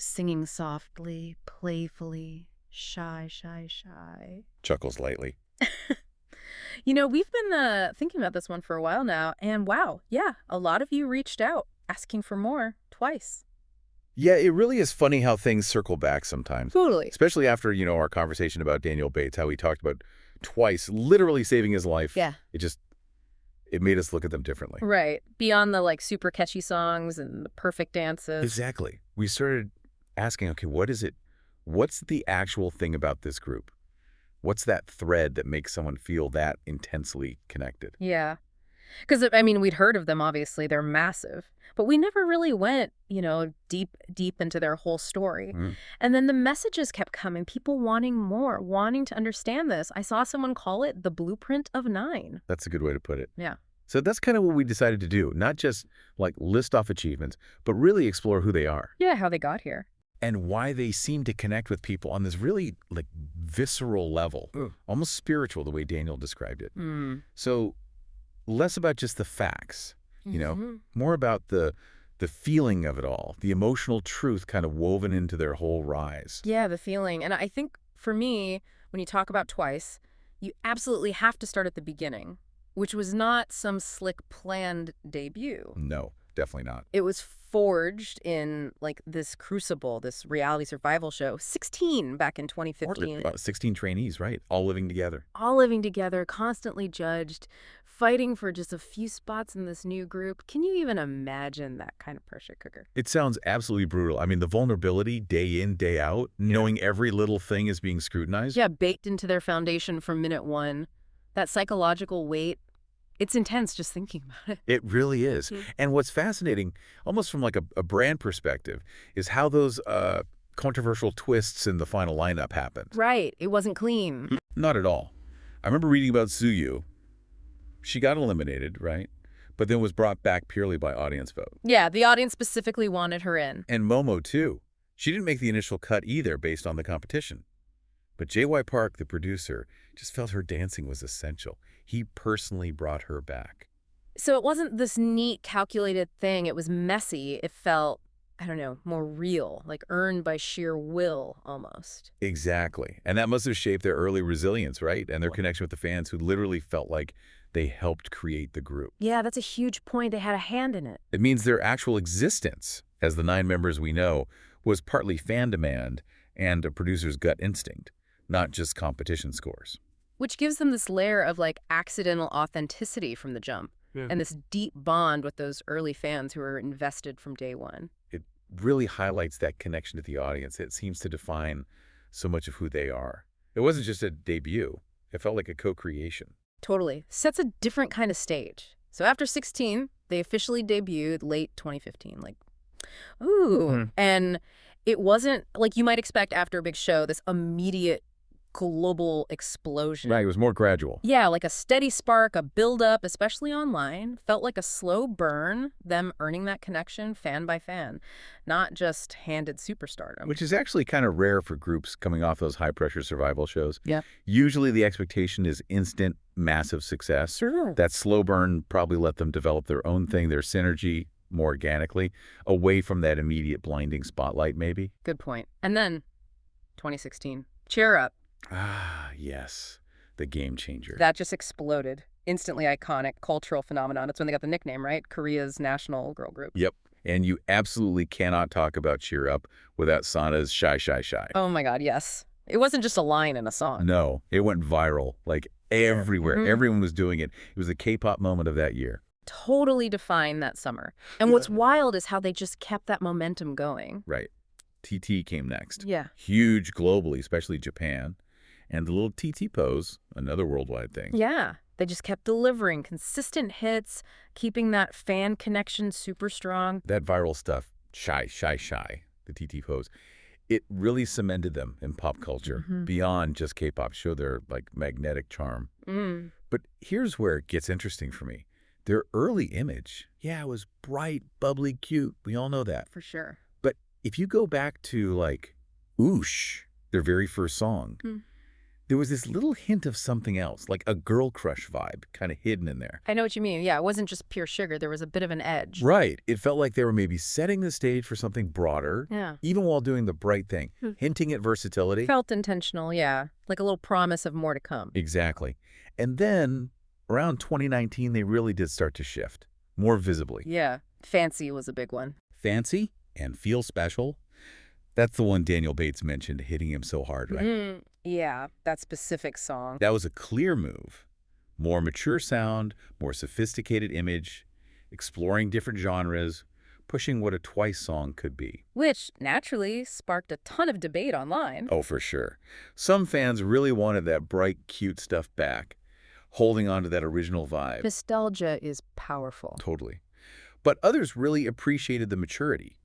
singing softly, playfully, shy, shy, shy. Chuckles lightly. We've been thinking about this one for a while now, and wow, yeah, a lot of you reached out asking for more twice. Yeah, it really is funny how things circle back sometimes. Totally. Especially after, our conversation about Daniel Bates, how he talked about twice literally saving his life. Yeah. It made us look at them differently. Right. Beyond the super catchy songs and the perfect dances. Exactly. We started asking, okay, what is it? What's the actual thing about this group? What's that thread that makes someone feel that intensely connected? Yeah. Because, we'd heard of them, obviously. They're massive. But we never really went, deep into their whole story. And then the messages kept coming, people wanting more, wanting to understand this. I saw someone call it the blueprint of 9. That's a good way to put it. Yeah. So that's kind of what we decided to do. Not just list off achievements, but really explore who they are. Yeah, how they got here. And why they seem to connect with people on this really visceral level, almost spiritual, the way Daniel described it. So less about just the facts, more about the feeling of it all, the emotional truth kind of woven into their whole rise. Yeah, the feeling. And I think for me, when you talk about Twice, you absolutely have to start at the beginning, which was not some slick planned debut. No, definitely not. It was forged in this crucible, this reality survival show, 16 back in 2015. About 16 trainees, right? All living together. All living together, constantly judged, fighting for just a few spots in this new group. Can you even imagine that kind of pressure cooker? It sounds absolutely brutal. I mean, the vulnerability day in, day out, knowing every little thing is being scrutinized. Yeah, baked into their foundation from minute one. That psychological weight. It's intense just thinking about it. It really is. And what's fascinating, almost from a brand perspective, is how those controversial twists in the final lineup happened. Right. It wasn't clean. Not at all. I remember reading about Suyu. She got eliminated, right? But then was brought back purely by audience vote. Yeah, the audience specifically wanted her in. And Momo, too. She didn't make the initial cut either based on the competition. But J.Y. Park, the producer, just felt her dancing was essential. He personally brought her back. So it wasn't this neat, calculated thing. It was messy. It felt, more real, earned by sheer will, almost. Exactly. And that must have shaped their early resilience, right? And their connection with the fans who literally felt like they helped create the group. Yeah, that's a huge point. They had a hand in it. It means their actual existence, as the 9 members we know, was partly fan demand and a producer's gut instinct, not just competition scores. Which gives them this layer of accidental authenticity from the jump. Yeah. And this deep bond with those early fans who were invested from day one. It really highlights that connection to the audience. It seems to define so much of who they are. It wasn't just a debut. It felt like a co-creation. Totally. Sets a different kind of stage. So after 16, they officially debuted late 2015. And it wasn't you might expect after a big show, this immediate global explosion. Right, it was more gradual. Yeah, a steady spark, a build-up, especially online. Felt like a slow burn, them earning that connection fan by fan, not just handed superstardom. Which is actually kind of rare for groups coming off those high-pressure survival shows. Yeah. Usually the expectation is instant, massive success. Sure. That slow burn probably let them develop their own thing, their synergy, more organically, away from that immediate blinding spotlight, maybe. Good point. And then, 2016, Cheer Up. Ah, yes. The game changer. That just exploded. Instantly iconic cultural phenomenon. That's when they got the nickname, right? Korea's national girl group. Yep. And you absolutely cannot talk about Cheer Up without Sana's Shy, Shy, Shy. Oh my God, yes. It wasn't just a line in a song. No, it went viral, everywhere. Everyone was doing it. It was the K-pop moment of that year. Totally defined that summer. And what's wild is how they just kept that momentum going. Right. TT came next. Yeah. Huge globally, especially Japan. And the little TT pose, another worldwide thing. Yeah. They just kept delivering consistent hits, keeping that fan connection super strong. That viral stuff, Shy, Shy, Shy, the TT pose, it really cemented them in pop culture beyond just K-pop. Show their magnetic charm. But here's where it gets interesting for me. Their early image, it was bright, bubbly, cute. We all know that. For sure. But if you go back to Oosh, their very first song, there was this little hint of something else, like a girl crush vibe kind of hidden in there. I know what you mean. Yeah, it wasn't just pure sugar. There was a bit of an edge. Right. It felt like they were maybe setting the stage for something broader, Yeah. even while doing the bright thing, hinting at versatility. Felt intentional, yeah. Like a little promise of more to come. Exactly. And then, around 2019, they really did start to shift, more visibly. Yeah. Fancy was a big one. Fancy and Feel Special. That's the one Daniel Bates mentioned hitting him so hard, right? Yeah, that specific song. That was a clear move. More mature sound, more sophisticated image, exploring different genres, pushing what a Twice song could be. Which, naturally, sparked a ton of debate online. Oh, for sure. Some fans really wanted that bright, cute stuff back, holding on to that original vibe. Nostalgia is powerful. Totally. But others really appreciated the maturity,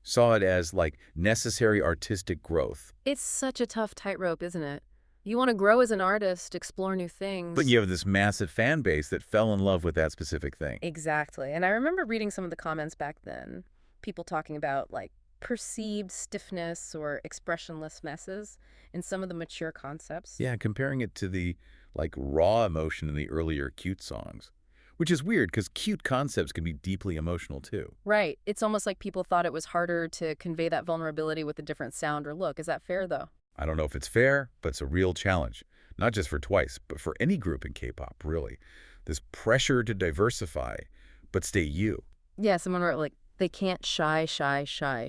saw it as, like, necessary artistic growth. It's such a tough tightrope, isn't it? You want to grow as an artist, explore new things. But you have this massive fan base that fell in love with that specific thing. Exactly. And I remember reading some of the comments back then, people talking about, like, perceived stiffness or expressionless messes in some of the mature concepts. Yeah, comparing it to the, like, raw emotion in the earlier cute songs. Which is weird, because cute concepts can be deeply emotional, too. Right. It's almost like people thought it was harder to convey that vulnerability with a different sound or look. Is that fair, though? I don't know if it's fair, but it's a real challenge. Not just for Twice, but for any group in K-pop, really. This pressure to diversify, but stay you. Yeah, someone wrote, like, they can't shy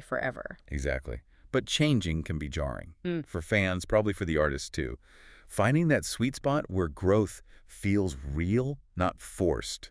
forever. Exactly. But changing can be jarring. For fans, probably for the artists, too. Finding that sweet spot where growth feels real, not forced.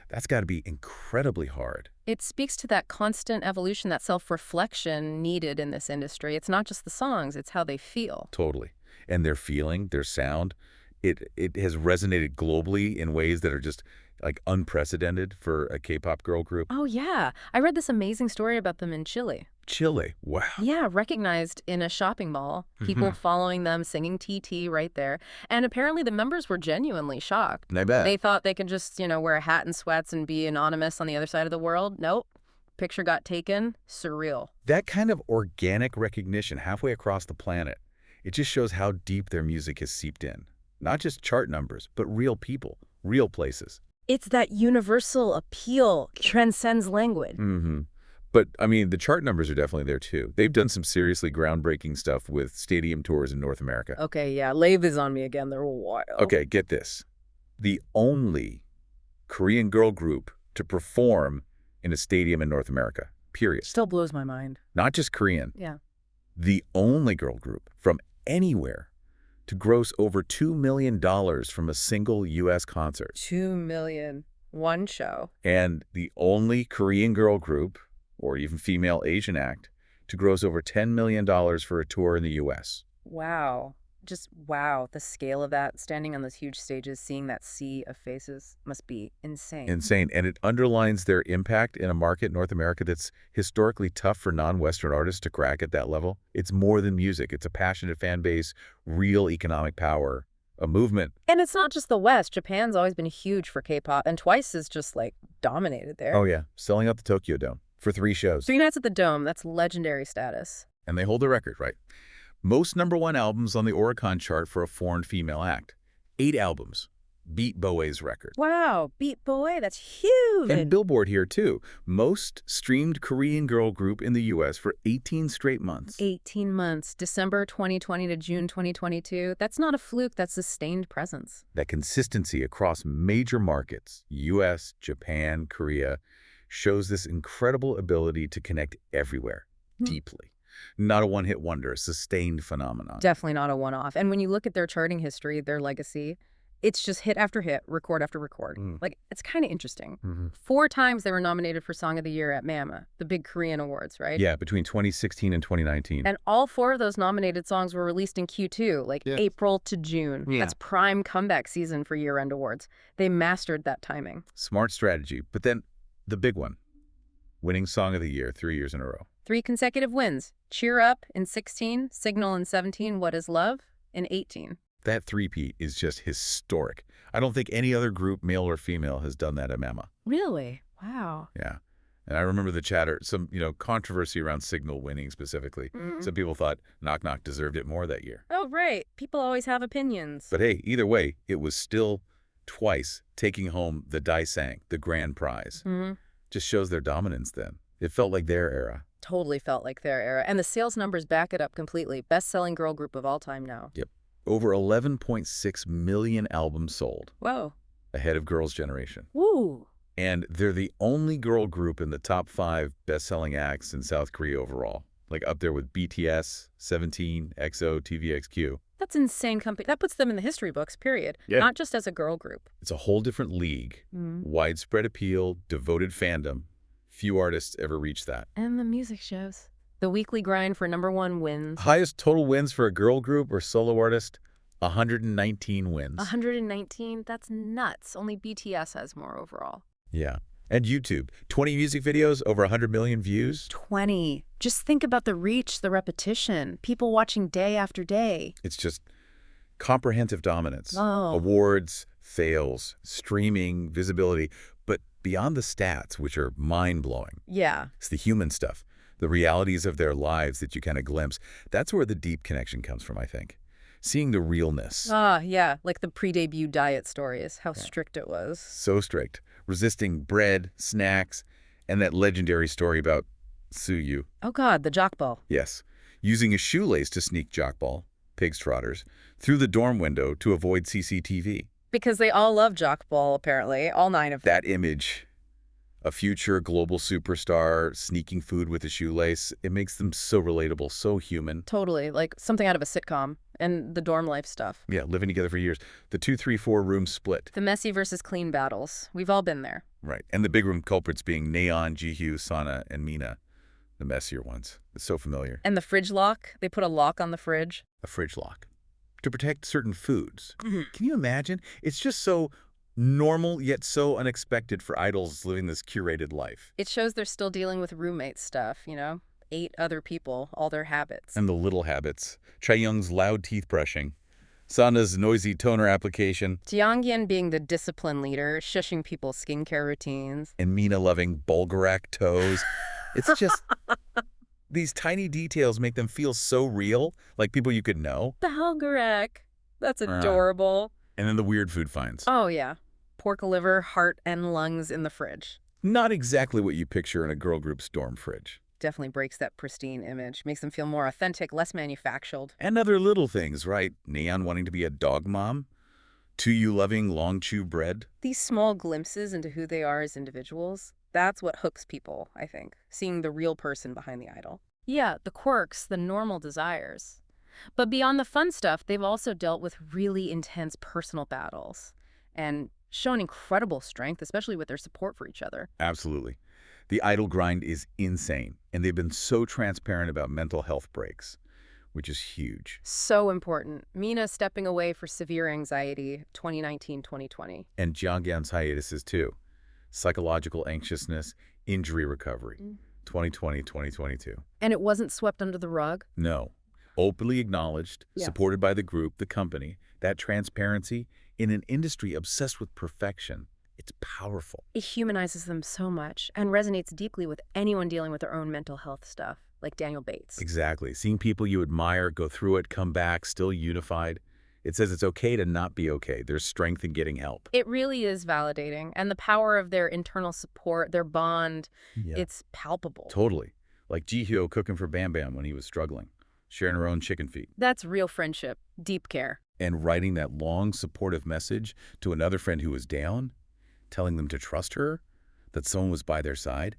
That's got to be incredibly hard. It speaks to that constant evolution, that self-reflection needed in this industry. It's not just the songs, it's how they feel. Totally. And their feeling, their sound, it has resonated globally in ways that are just, like, unprecedented for a K-pop girl group. Oh, yeah. I read this amazing story about them in Chile. Chile, wow. Yeah, recognized in a shopping mall, people following them, singing TT right there. And apparently the members were genuinely shocked. I bet. They thought they could just, wear a hat and sweats and be anonymous on the other side of the world. Nope. Picture got taken. Surreal. That kind of organic recognition halfway across the planet, it just shows how deep their music has seeped in. Not just chart numbers, but real people, real places. It's that universal appeal, transcends language. But, I mean, the chart numbers are definitely there, too. They've done some seriously groundbreaking stuff with stadium tours in North America. Okay, yeah, Lave is on me again. They're wild. Okay, get this. The only Korean girl group to perform in a stadium in North America, period. Still blows my mind. Not just Korean. Yeah. The only girl group from anywhere to gross over $2 million from a single U.S. concert. $2 million. One show. And the only Korean girl group, or even female Asian act, to gross over $10 million for a tour in the U.S. Wow. Just wow. The scale of that, standing on those huge stages, seeing that sea of faces must be insane. Insane. And it underlines their impact in a market, North America, that's historically tough for non-Western artists to crack at that level. It's more than music. It's a passionate fan base, real economic power, a movement. And it's not just the West. Japan's always been huge for K-pop, and Twice is just, like, dominated there. Oh, yeah. Selling out the Tokyo Dome for 3 shows. 3 nights at the Dome. That's legendary status. And they hold the record, right? Most #1 albums on the Oricon chart for a foreign female act. 8 albums. Beat Boe's record. Wow, Beat Boy, that's huge. And Billboard here, too. Most streamed Korean girl group in the U.S. for 18 straight months. 18 months, December 2020 to June 2022. That's not a fluke, that's sustained presence. That consistency across major markets, U.S., Japan, Korea, shows this incredible ability to connect everywhere, deeply. Not a one-hit wonder, a sustained phenomenon. Definitely not a one-off. And when you look at their charting history, their legacy, it's just hit after hit, record after record. Like, it's kind of interesting. 4 times they were nominated for Song of the Year at MAMA, the big Korean awards, right? Yeah, between 2016 and 2019. And all 4 of those nominated songs were released in Q2, like April to June. Yeah. That's prime comeback season for year-end awards. They mastered that timing. Smart strategy. But then the big one, winning Song of the Year 3 years in a row. 3 consecutive wins. Cheer Up in 16, Signal in 17, What Is Love in 18. That three-peat is just historic. I don't think any other group, male or female, has done that at MAMA. Really? Wow. Yeah. And I remember the chatter, some, controversy around Signal winning specifically. Some people thought Knock Knock deserved it more that year. Oh, right. People always have opinions. But hey, either way, it was still twice taking home the Daisang, the grand prize. Just shows their dominance then. It felt like their era. Totally felt like their era. And the sales numbers back it up completely. Best-selling girl group of all time now. Yep. Over 11.6 million albums sold. Whoa. Ahead of Girls' Generation. Woo. And they're the only girl group in the top 5 best-selling acts in South Korea overall. Like up there with BTS, 17, EXO, TVXQ. That's insane company. That puts them in the history books, period. Yeah. Not just as a girl group. It's a whole different league. Widespread appeal, devoted fandom. Few artists ever reach that. And the music shows. The weekly grind for #1 wins. Highest total wins for a girl group or solo artist, 119 wins. 119? That's nuts. Only BTS has more overall. Yeah. And YouTube, 20 music videos, over 100 million views. 20. Just think about the reach, the repetition. People watching day after day. It's just comprehensive dominance. Oh. Awards, sales, streaming, visibility. But beyond the stats, which are mind-blowing, Yeah. it's the human stuff, the realities of their lives that you kind of glimpse. That's where the deep connection comes from, I think. Seeing the realness. Yeah. Like the pre-debut diet stories, how strict it was. So strict. Resisting bread, snacks, and that legendary story about Suyu. Oh, God, the jock ball. Yes. Using a shoelace to sneak jockball, pig's trotters, through the dorm window to avoid CCTV. Because they all love jock ball, apparently. All 9 of them. That image, a future global superstar sneaking food with a shoelace, it makes them so relatable, so human. Totally. Like something out of a sitcom. And the dorm life stuff. Yeah, living together for years. The 2, 3, 4 room split. The messy versus clean battles. We've all been there. Right. And the big room culprits being Naeon, Jihyo, Sana, and Mina. The messier ones. It's so familiar. And the fridge lock. They put a lock on the fridge. A fridge lock. To protect certain foods. Can you imagine? It's just so normal yet so unexpected for idols living this curated life. It shows they're still dealing with roommate stuff, 8 other people, all their habits. And the little habits. Chaeyoung's loud teeth brushing. Sana's noisy toner application. Jeongyeon being the discipline leader, shushing people's skincare routines. And Mina loving Bulgaric toes. It's just... These tiny details make them feel so real, like people you could know. Bulgaric. That's adorable. And then the weird food finds. Oh, yeah. Pork liver, heart, and lungs in the fridge. Not exactly what you picture in a girl group's dorm fridge. Definitely breaks that pristine image. Makes them feel more authentic, less manufactured. And other little things, right? Neon wanting to be a dog mom. Tuyu loving long chew bread. These small glimpses into who they are as individuals, that's what hooks people, I think. Seeing the real person behind the idol. Yeah, the quirks, the normal desires. But beyond the fun stuff, they've also dealt with really intense personal battles and shown incredible strength, especially with their support for each other. Absolutely. The idol grind is insane, and they've been so transparent about mental health breaks, which is huge. So important. Mina stepping away for severe anxiety, 2019-2020. And Jeongyeon's hiatuses too. Psychological anxiousness, injury recovery, 2020-2022. And it wasn't swept under the rug? No. Openly acknowledged, supported by the group, the company. That transparency in an industry obsessed with perfection. It's powerful. It humanizes them so much and resonates deeply with anyone dealing with their own mental health stuff, like Daniel Bates. Exactly. Seeing people you admire go through it, come back, still unified. It says it's okay to not be okay. There's strength in getting help. It really is validating. And the power of their internal support, their bond, it's palpable. Totally. Like Jihyo cooking for Bam Bam when he was struggling, sharing her own chicken feet. That's real friendship, deep care. And writing that long, supportive message to another friend who was down, telling them to trust her, that someone was by their side.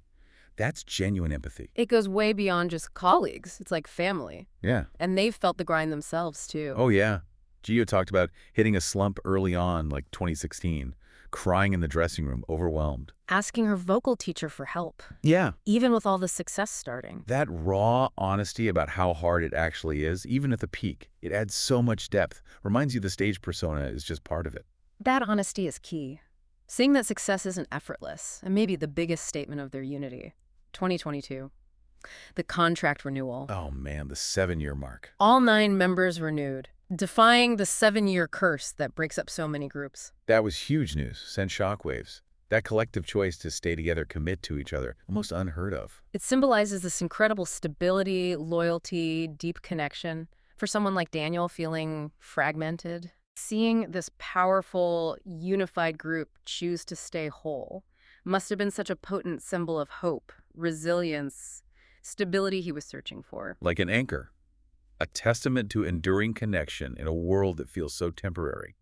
That's genuine empathy. It goes way beyond just colleagues. It's like family. Yeah. And they've felt the grind themselves, too. Oh, yeah. Jihyo talked about hitting a slump early on, like 2016, crying in the dressing room, overwhelmed. Asking her vocal teacher for help. Yeah. Even with all the success starting. That raw honesty about how hard it actually is, even at the peak, it adds so much depth. Reminds you the stage persona is just part of it. That honesty is key. Seeing that success isn't effortless, and maybe the biggest statement of their unity. 2022. The contract renewal. Oh man, the 7-year mark. All 9 members renewed, defying the 7-year curse that breaks up so many groups. That was huge news, sent shockwaves. That collective choice to stay together, commit to each other, almost unheard of. It symbolizes this incredible stability, loyalty, deep connection. For someone like Daniel feeling fragmented, seeing this powerful, unified group choose to stay whole must have been such a potent symbol of hope, resilience, stability he was searching for. Like an anchor, a testament to enduring connection in a world that feels so temporary.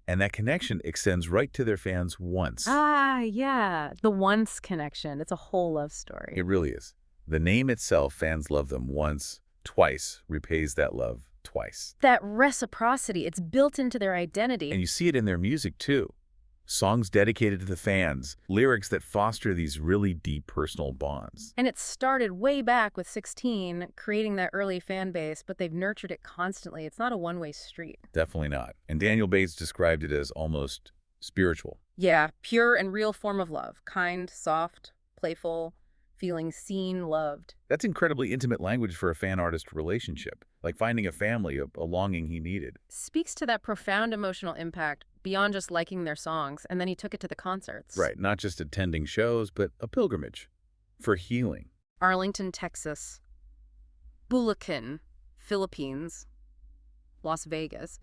And that connection extends right to their fans once. Ah, yeah, the once connection. It's a whole love story. It really is. The name itself, fans love them once, twice, repays that love twice. That reciprocity, it's built into their identity. And you see it in their music, too. Songs dedicated to the fans, lyrics that foster these really deep personal bonds. And it started way back with 16, creating that early fan base, but they've nurtured it constantly. It's not a one-way street. Definitely not. And Daniel Bates described it as almost spiritual. Yeah, pure and real form of love. Kind, soft, playful, feeling seen, loved. That's incredibly intimate language for a fan-artist relationship, like finding a family, a longing he needed. Speaks to that profound emotional impact beyond just liking their songs, and then he took it to the concerts. Right, not just attending shows, but a pilgrimage for healing. Arlington, Texas. Bulacan, Philippines. Las Vegas.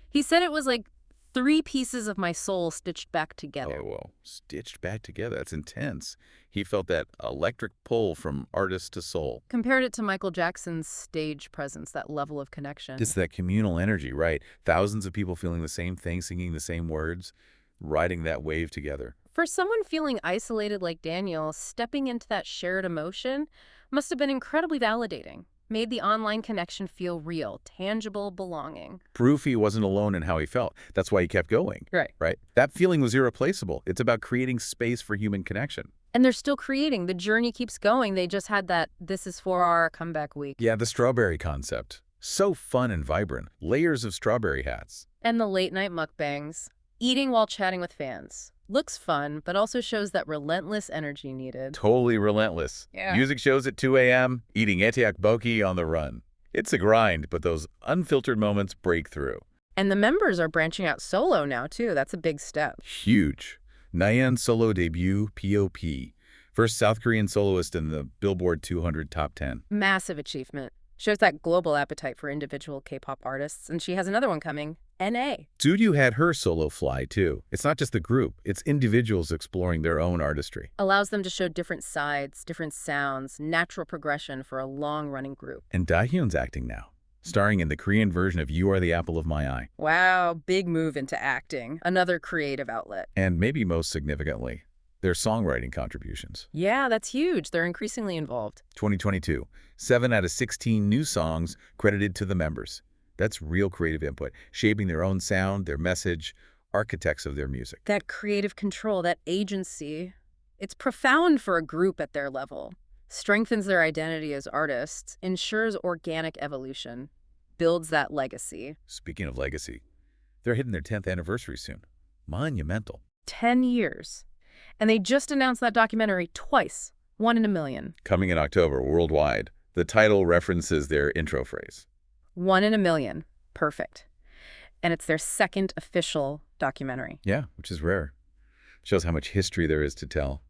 He said it was like 3 pieces of my soul stitched back together. Oh, well, stitched back together. That's intense. He felt that electric pull from artist to soul. Compared it to Michael Jackson's stage presence, that level of connection. It's that communal energy, right? Thousands of people feeling the same thing, singing the same words, riding that wave together. For someone feeling isolated like Daniel, stepping into that shared emotion must have been incredibly validating. Made the online connection feel real, tangible belonging. Proof he wasn't alone in how he felt. That's why he kept going. Right. That feeling was irreplaceable. It's about creating space for human connection. And they're still creating. The journey keeps going. They just had that "this is for our comeback week." Yeah, the strawberry concept. So fun and vibrant. Layers of strawberry hats. And the late night mukbangs. Eating while chatting with fans. Looks fun, but also shows that relentless energy needed. Totally relentless. Yeah. Music shows at 2 a.m., eating etiak boki on the run. It's a grind, but those unfiltered moments break through. And the members are branching out solo now, too. That's a big step. Huge. Nayeon solo debut, POP. First South Korean soloist in the Billboard 200 Top 10. Massive achievement. Shows that global appetite for individual K-pop artists. And she has another one coming, NA. Tsuyu had her solo fly, too. It's not just the group. It's individuals exploring their own artistry. Allows them to show different sides, different sounds, natural progression for a long-running group. And Dahyun's acting now, starring in the Korean version of You Are the Apple of My Eye. Wow, big move into acting. Another creative outlet. And maybe most significantly, their songwriting contributions. Yeah, that's huge. They're increasingly involved. 2022, 7 out of 16 new songs credited to the members. That's real creative input, shaping their own sound, their message, architects of their music. That creative control, that agency, it's profound for a group at their level. Strengthens their identity as artists, ensures organic evolution, builds that legacy. Speaking of legacy, they're hitting their 10th anniversary soon. Monumental. 10 years. And they just announced that documentary twice, 1 in a million. Coming in October worldwide. The title references their intro phrase. 1 in a million. Perfect. And it's their second official documentary. Yeah, which is rare. Shows how much history there is to tell.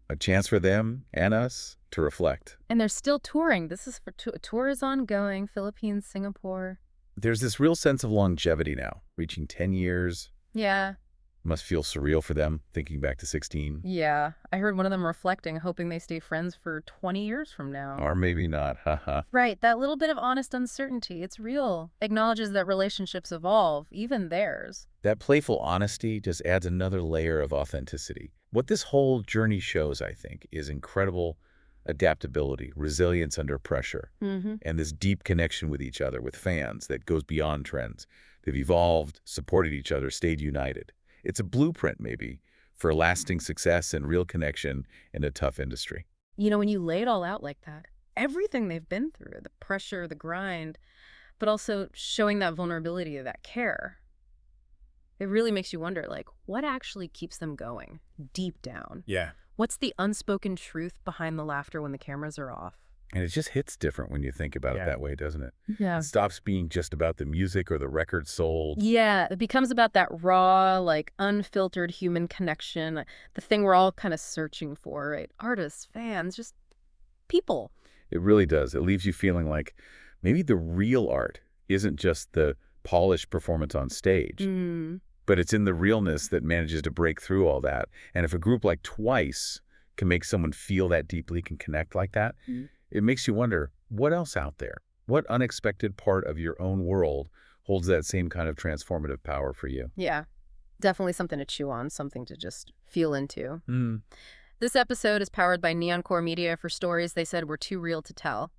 A chance for them and us to reflect. And they're still touring. This is for tour is ongoing. Philippines, Singapore. There's this real sense of longevity now, reaching 10 years. Yeah. Must feel surreal for them, thinking back to 16. Yeah. I heard one of them reflecting, hoping they stay friends for 20 years from now. Or maybe not, haha. Right. That little bit of honest uncertainty. It's real. Acknowledges that relationships evolve, even theirs. That playful honesty just adds another layer of authenticity. What this whole journey shows, I think, is incredible adaptability, resilience under pressure, and this deep connection with each other, with fans, that goes beyond trends. They've evolved, supported each other, stayed united. It's a blueprint, maybe, for lasting success and real connection in a tough industry. You know, when you lay it all out like that, everything they've been through, the pressure, the grind, but also showing that vulnerability, that care, it really makes you wonder, like, what actually keeps them going deep down? Yeah. What's the unspoken truth behind the laughter when the cameras are off? And it just hits different when you think about it that way, doesn't it? Yeah. It stops being just about the music or the record sold. Yeah, it becomes about that raw, like, unfiltered human connection, the thing we're all kind of searching for, right? Artists, fans, just people. It really does. It leaves you feeling like maybe the real art isn't just the polished performance on stage, but it's in the realness that manages to break through all that. And if a group like Twice can make someone feel that deeply, can connect like that, it makes you wonder, what else out there? What unexpected part of your own world holds that same kind of transformative power for you? Yeah, definitely something to chew on, something to just feel into. This episode is powered by NeonKore Media for stories they said were too real to tell.